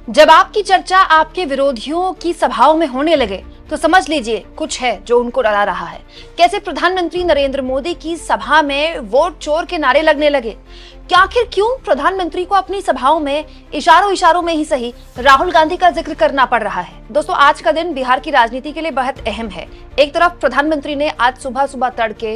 जब आपकी चर्चा आपके विरोधियों की सभाओं में होने लगे तो समझ लीजिए कुछ है जो उनको डरा रहा है। कैसे प्रधानमंत्री नरेंद्र मोदी की सभा में वोट चोर के नारे लगने लगे। आखिर क्यों प्रधानमंत्री को अपनी सभाओं में इशारों इशारों में ही सही राहुल गांधी का जिक्र करना पड़ रहा है। दोस्तों, आज का दिन बिहार की राजनीति के लिए बहुत अहम है। एक तरफ प्रधानमंत्री ने आज सुबह सुबह तड़के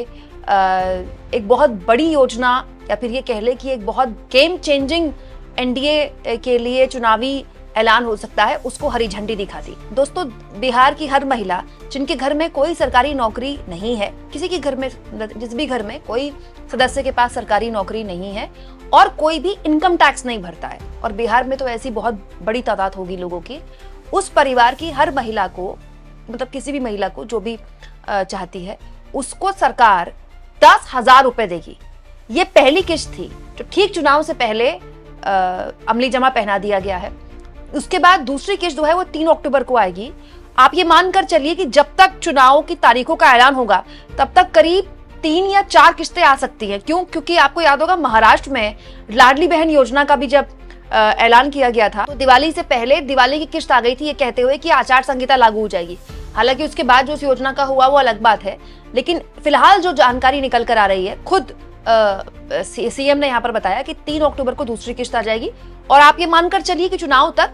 एक बहुत बड़ी योजना या फिर ये कह ले कि एक बहुत गेम चेंजिंग एनडीए के लिए चुनावी ऐलान हो सकता है, उसको हरी झंडी दिखा दी। दोस्तों, बिहार की हर महिला जिनके घर में कोई सरकारी नौकरी नहीं है, किसी के घर में, जिस भी घर में कोई सदस्य के पास सरकारी नौकरी नहीं है और कोई भी इनकम टैक्स नहीं भरता है, और बिहार में तो ऐसी बहुत बड़ी तादाद होगी लोगों की, उस परिवार की हर महिला को, मतलब किसी भी महिला को जो भी चाहती है, उसको सरकार 10,000 रुपए देगी। ये पहली किश्त थी जो ठीक चुनाव से पहले अमली जमा पहना दिया गया है। उसके बाद दूसरी किश्त जो है वो 3 अक्टूबर को आएगी। आप ये मानकर चलिए कि जब तक चुनाव की तारीखों का ऐलान होगा तब तक करीब 3 या 4 किश्तें आ सकती हैं। क्यों? क्योंकि आपको याद होगा महाराष्ट्र में लाडली बहन योजना का भी जब ऐलान किया गया था तो दिवाली से पहले दिवाली की किश्त आ गई थी, ये कहते हुए कि आचार संहिता लागू हो जाएगी। हालांकि उसके बाद जो उस योजना का हुआ वो अलग बात है, लेकिन फिलहाल जो जानकारी निकल कर आ रही है, खुद सीएम ने यहाँ पर बताया कि 3 अक्टूबर को दूसरी किश्त आ जाएगी। और आप ये मानकर चलिए कि चुनाव तक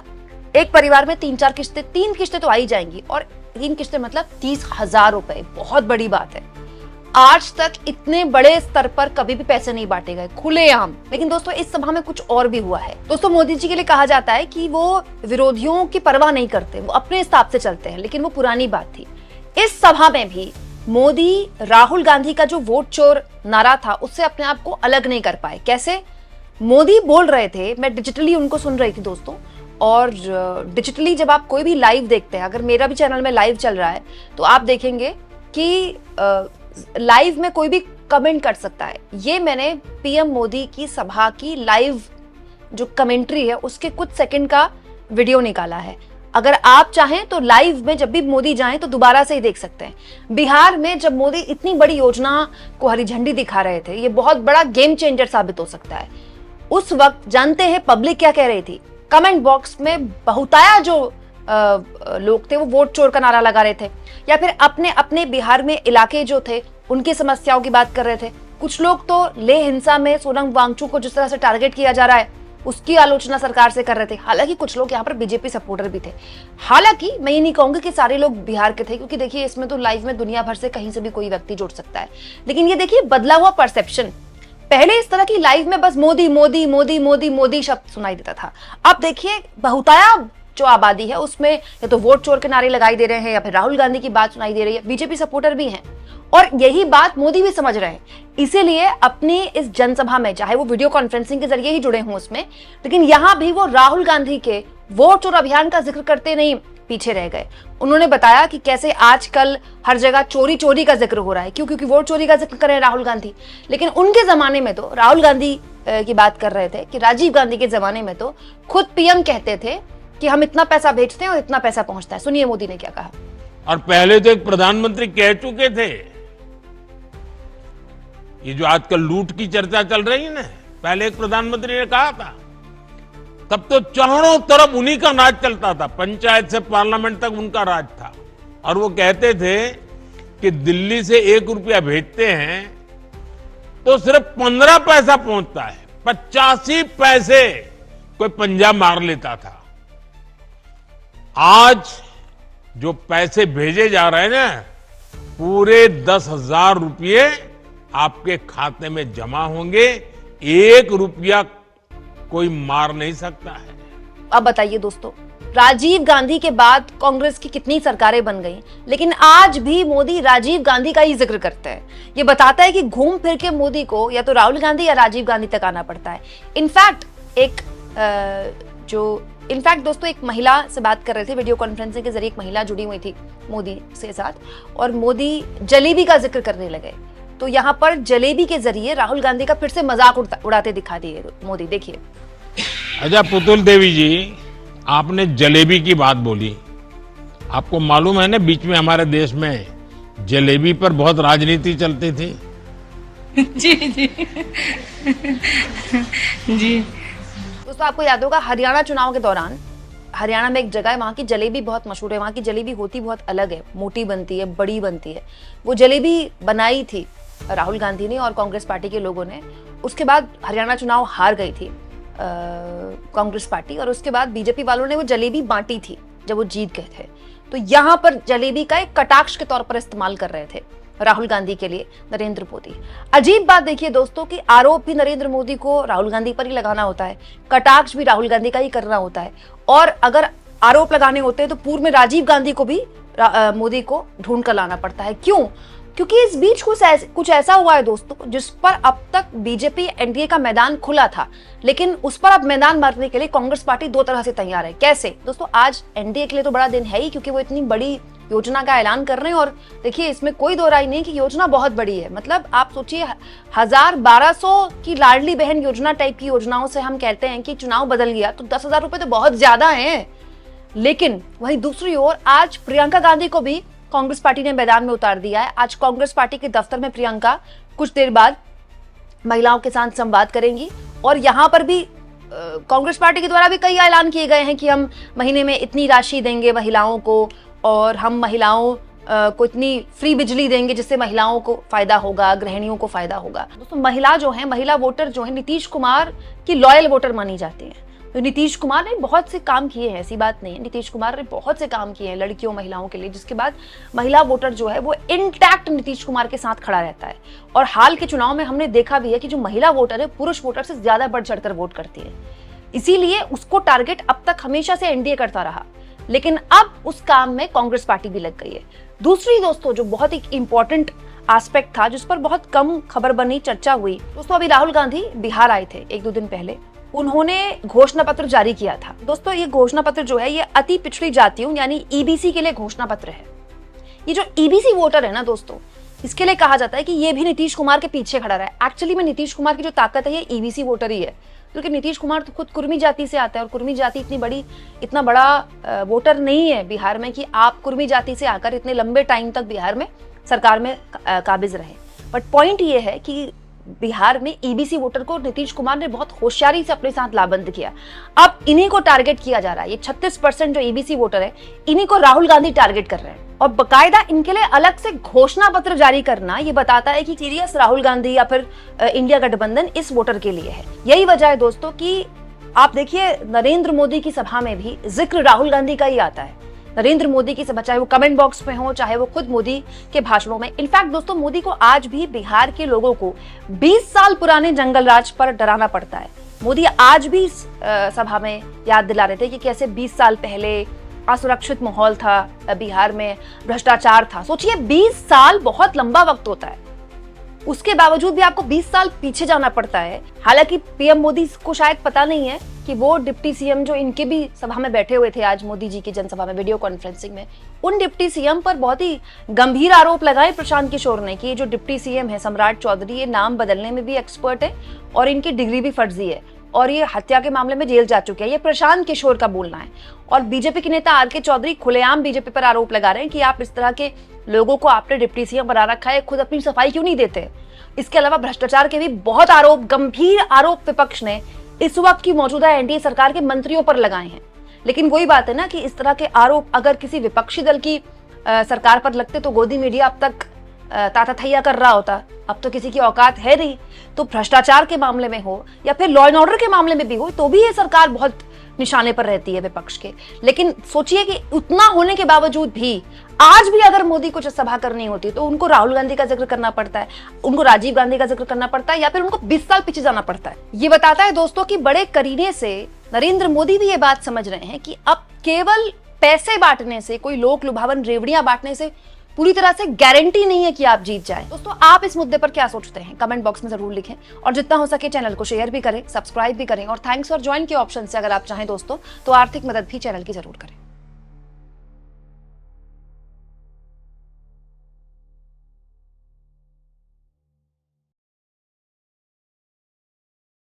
एक परिवार में 3 किश्तें तो आ ही जाएंगी, और 3 किश्तें मतलब 30,000 रुपए, बहुत बड़ी बात है। आज तक इतने बड़े स्तर पर कभी भी पैसे नहीं बांटे गए खुलेआम। लेकिन दोस्तों, इस सभा में कुछ और भी हुआ है। दोस्तों, मोदी जी के लिए कहा जाता है कि वो विरोधियों की परवाह नहीं करते, वो अपने हिसाब से चलते हैं, लेकिन वो पुरानी बात थी। इस सभा में भी मोदी राहुल गांधी का जो वोट चोर नारा था उससे अपने आप को अलग नहीं कर पाए। कैसे? मोदी बोल रहे थे, मैं डिजिटली उनको सुन रही थी दोस्तों, और डिजिटली जब आप कोई भी लाइव देखते हैं, अगर मेरा भी चैनल में लाइव चल रहा है तो आप देखेंगे कि लाइव में कोई भी कमेंट कर सकता है। ये मैंने पीएम मोदी की सभा की लाइव जो कमेंट्री है उसके कुछ सेकंड का वीडियो निकाला है। अगर आप चाहें तो लाइव में जब भी मोदी जाएं तो दोबारा से ही देख सकते हैं। बिहार में जब मोदी इतनी बड़ी योजना को हरी झंडी दिखा रहे थे, ये बहुत बड़ा गेम चेंजर साबित हो सकता है। उस वक्त जानते हैं पब्लिक क्या कह रही थी? कमेंट बॉक्स में बहुताया जो लोग थे वो वोट चोर का नारा लगा रहे थे, या फिर अपने अपने बिहार में इलाके जो थे उनकी समस्याओं की बात कर रहे थे। कुछ लोग तो लेह हिंसा में सोनम वांगचुक को जिस तरह से टारगेट किया जा रहा है उसकी आलोचना सरकार से कर रहे थे। हालांकि कुछ लोग यहाँ पर बीजेपी सपोर्टर भी थे। हालांकि मैं ये नहीं कहूंगी कि सारे लोग बिहार के थे, क्योंकि देखिए इसमें तो लाइव में दुनिया भर से कहीं से भी कोई व्यक्ति जुड़ सकता है। लेकिन ये देखिए बदला हुआ परसेप्शन। पहले इस तरह की लाइव में बस मोदी मोदी मोदी मोदी मोदी शब्द सुनाई देता था। अब देखिए बहुताया जो आबादी है उसमें या तो वोट चोर के नारे लगाई दे रहे हैं या फिर राहुल गांधी की बात सुनाई दे रही है। बीजेपी सपोर्टर भी हैं और यही बात मोदी भी समझ रहे हैं। इसीलिए अपनी इस जनसभा में, चाहे वो वीडियो कॉन्फ्रेंसिंग के जरिए ही जुड़े हों उसमें, लेकिन यहां भी वो राहुल गांधी के वोट चोर अभियान का जिक्र करते नहीं पीछे रह गए। उन्होंने बताया कि कैसे आजकल हर जगह चोरी चोरी का जिक्र हो रहा है। क्यों? क्योंकि वोट चोरी का जिक्र कर रहे हैं राहुल गांधी। लेकिन उनके जमाने में तो राहुल गांधी की बात कर रहे थे कि राजीव गांधी के जमाने में तो खुद पीएम कहते थे कि हम इतना पैसा भेजते हैं और इतना पैसा पहुंचता है। सुनिए मोदी ने क्या कहा। और पहले तो एक प्रधानमंत्री कह चुके थे, ये जो आजकल लूट की चर्चा चल रही है ना, पहले एक प्रधानमंत्री ने कहा था, तब तो चारों तरफ उन्हीं का राज चलता था, पंचायत से पार्लियामेंट तक उनका राज था। और वो कहते थे कि दिल्ली से 1 रुपया भेजते हैं तो सिर्फ 15 पैसा पहुंचता है, 85 पैसे कोई पंजाब मार लेता था। आज जो पैसे भेजे जा रहे हैं ना, पूरे 10,000 रुपये आपके खाते में जमा होंगे। 1 रुपया कोई मार नहीं सकता है। अब बताइए दोस्तों, राजीव गांधी के बाद कांग्रेस की कितनी सरकारें बन गई, लेकिन आज भी मोदी राजीव गांधी का ही जिक्र करते हैं। ये बताता है कि घूम फिर के मोदी को या तो राहुल गांधी या राजीव गांधी तक आना पड़ता है। इनफैक्ट दोस्तों, एक महिला से बात कर रहे थे वीडियो कॉन्फ्रेंसिंग के जरिए, एक महिला जुड़ी हुई थी मोदी से साथ, और मोदी जलेबी का जिक्र करने लगे। तो यहाँ पर जलेबी के जरिए राहुल गांधी का फिर से मजाक उड़ाते दिखा दिए मोदी। देखिए। अच्छा पुतुल देवी जी, आपने जलेबी की बात बोली। आपको मालूम है ना, बीच में हमारे देश में जलेबी पर बहुत राजनीति चलती थी। जी जी जी। दोस्तों, आपको याद होगा हरियाणा चुनाव के दौरान हरियाणा में एक जगह है, वहाँ की जलेबी बहुत मशहूर है। वहाँ की जलेबी होती बहुत अलग है, मोटी बनती है, बड़ी बनती है। वो जलेबी बनाई थी राहुल गांधी ने और कांग्रेस पार्टी के लोगों ने। उसके बाद हरियाणा चुनाव हार गई थी कांग्रेस पार्टी, और उसके बाद बीजेपी वालों ने वो जलेबी बांटी थी जब वो जीत गए थे। तो यहाँ पर जलेबी का एक कटाक्ष के तौर पर इस्तेमाल कर रहे थे राहुल गांधी के लिए नरेंद्र मोदी। अजीब बात देखिए दोस्तों कि आरोप भी नरेंद्र मोदी को राहुल गांधी पर ही लगाना होता है, कटाक्ष भी राहुल गांधी का ही करना होता है। और अगर आरोप लगाने होते हैं तो पूर्व में राजीव गांधी को भी मोदी को ढूंढ कर लाना पड़ता है। क्यों? क्योंकि इस बीच कुछ ऐसा हुआ है दोस्तों जिस पर अब तक बीजेपी एनडीए का मैदान खुला था, लेकिन उस पर अब मैदान मारने के लिए कांग्रेस पार्टी दो तरह से तैयार है। कैसे दोस्तों? आज एनडीए के लिए तो बड़ा दिन है ही, क्योंकि वो इतनी बड़ी योजना का ऐलान कर रहे हैं। और देखिए, इसमें कोई दो राय नहीं कि योजना बहुत बड़ी है। मतलब आप सोचिए, 1200 की लाडली बहन योजना टाइप की योजनाओं से हम कहते हैं कि चुनाव बदल गया तो 10,000 रुपए तो बहुत ज्यादा है। लेकिन वहीं दूसरी ओर आज प्रियंका गांधी को भी कांग्रेस पार्टी ने मैदान में उतार दिया है। आज कांग्रेस पार्टी के दफ्तर में प्रियंका कुछ देर बाद महिलाओं के साथ संवाद करेंगी, और यहाँ पर भी कांग्रेस पार्टी के द्वारा भी कई ऐलान किए गए हैं कि हम महीने में इतनी राशि देंगे महिलाओं को, और हम महिलाओं को इतनी फ्री बिजली देंगे जिससे महिलाओं को फायदा होगा, गृहिणियों को फायदा होगा। दोस्तों, महिला जो है, महिला वोटर जो है, नीतीश कुमार की लॉयल वोटर मानी जाती है। तो नीतीश कुमार ने बहुत से काम किए हैं, ऐसी बात नहीं है। नीतीश कुमार ने बहुत से काम किए हैं लड़कियों महिलाओं के लिए, जिसके बाद महिला वोटर जो है वो इंटैक्ट नीतीश कुमार के साथ खड़ा रहता है। और हाल के चुनाव में हमने देखा भी है कि जो महिला वोटर है पुरुष वोटर से ज्यादा बढ़ चढ़कर वोट करती है। इसीलिए उसको टारगेट अब तक हमेशा से एनडीए करता रहा, लेकिन अब उस काम में कांग्रेस पार्टी भी लग गई है। दूसरी दोस्तों जो बहुत ही इंपॉर्टेंट एस्पेक्ट था, जिस पर बहुत कम खबर बनी, चर्चा हुई दोस्तों, अभी राहुल गांधी बिहार आए थे 1-2 दिन पहले। उन्होंने घोषणा पत्र जारी किया था। दोस्तों, ये घोषणा पत्र जो है ये अति पिछड़ी जातियों यानी ईबीसी के लिए घोषणा पत्र है। ये जो ईबीसी वोटर है ना दोस्तों, इसके लिए कहा जाता है कि ये भी नीतीश कुमार के पीछे खड़ा रहा है। एक्चुअली में नीतीश कुमार की जो ताकत है ये ईबीसी वोटर ही है, क्योंकि नीतीश कुमार तो खुद कुर्मी जाति से आता है, और कुर्मी जाति इतना बड़ा वोटर नहीं है बिहार में कि आप कुर्मी जाति से आकर इतने लंबे टाइम तक बिहार में सरकार में काबिज रहे। बट पॉइंट ये है कि बिहार में ईबीसी वोटर को नीतीश कुमार ने बहुत होशियारी से अपने साथ लाबंद किया। अब इन्हीं को टारगेट किया जा रहा है। ये 36% जो ईबीसी वोटर है, इन्हीं को राहुल गांधी टारगेट कर रहे हैं। और बकायदा इनके लिए अलग से घोषणा पत्र जारी करना ये बताता है कि सीरियस राहुल गांधी या फिर इंडिया गठबंधन इस वोटर के लिए है। यही वजह है दोस्तों कि आप देखिए, नरेंद्र मोदी की सभा में भी जिक्र राहुल गांधी का ही आता है। नरेंद्र मोदी की सभा, चाहे वो कमेंट बॉक्स में हो, चाहे वो खुद मोदी के भाषणों में। इनफैक्ट दोस्तों, मोदी को आज भी बिहार के लोगों को 20 साल पुराने जंगल राज पर डराना पड़ता है। मोदी आज भी सभा में याद दिला रहे थे कि कैसे 20 साल पहले असुरक्षित माहौल था बिहार में, भ्रष्टाचार था। सोचिए, 20 साल बहुत लंबा वक्त होता है, उसके बावजूद भी आपको 20 साल पीछे जाना पड़ता है। हालांकि पीएम मोदी को शायद पता नहीं है कि वो डिप्टी सीएम जो इनके भी सभा में बैठे हुए थे आज मोदी जी की जनसभा में वीडियो कॉन्फ्रेंसिंग में, उन डिप्टी सीएम पर बहुत ही गंभीर आरोप लगाए प्रशांत किशोर ने कि ये जो डिप्टी सीएम है सम्राट चौधरी, ये नाम बदलने में भी एक्सपर्ट है और इनकी डिग्री भी फर्जी है, और ये हत्या के मामले में जेल जा चुके हैं। ये प्रशांत किशोर का बोलना है। और बीजेपी के नेता आरके चौधरी खुलेआम बीजेपी पर आरोप लगा रहे हैं कि आप इस तरह के लोगों को आपने डिप्टी सीएम बना रखा है, खुद अपनी सफाई क्यों नहीं देते। इसके अलावा भ्रष्टाचार के भी बहुत आरोप, गंभीर आरोप विपक्ष ने इस वक्त की मौजूदा एनडीए सरकार के मंत्रियों पर लगाए हैं। लेकिन वही बात है ना कि इस तरह के आरोप अगर किसी विपक्षी दल की सरकार पर लगते तो गोदी मीडिया अब तक ताताथैया कर रहा होता। अब तो किसी की औकात है नहीं। तो भ्रष्टाचार के मामले में हो या फिर लॉ एंड ऑर्डर के मामले में भी हो, तो भी ये सरकार बहुत निशाने पर रहती है विपक्ष के। लेकिन सोचिए कि उतना होने के बावजूद भी आज भी अगर मोदी को सभा करनी होती तो उनको राहुल गांधी का जिक्र करना पड़ता है, उनको राजीव गांधी का जिक्र करना पड़ता है, या फिर उनको 20 साल पीछे जाना पड़ता है। ये बताता है दोस्तों कि बड़े करीने से नरेंद्र मोदी भी ये बात समझ रहे हैं कि अब केवल पैसे बांटने से, कोई लोक लुभावन रेवड़ियां बांटने से पूरी तरह से गारंटी नहीं है कि आप जीत जाएं। दोस्तों, आप इस मुद्दे पर क्या सोचते हैं कमेंट बॉक्स में जरूर लिखें, और जितना हो सके चैनल को शेयर भी करें, सब्सक्राइब भी करें, और थैंक्स फॉर ज्वाइन के ऑप्शन से अगर आप चाहें दोस्तों तो आर्थिक मदद भी चैनल की जरूर करें।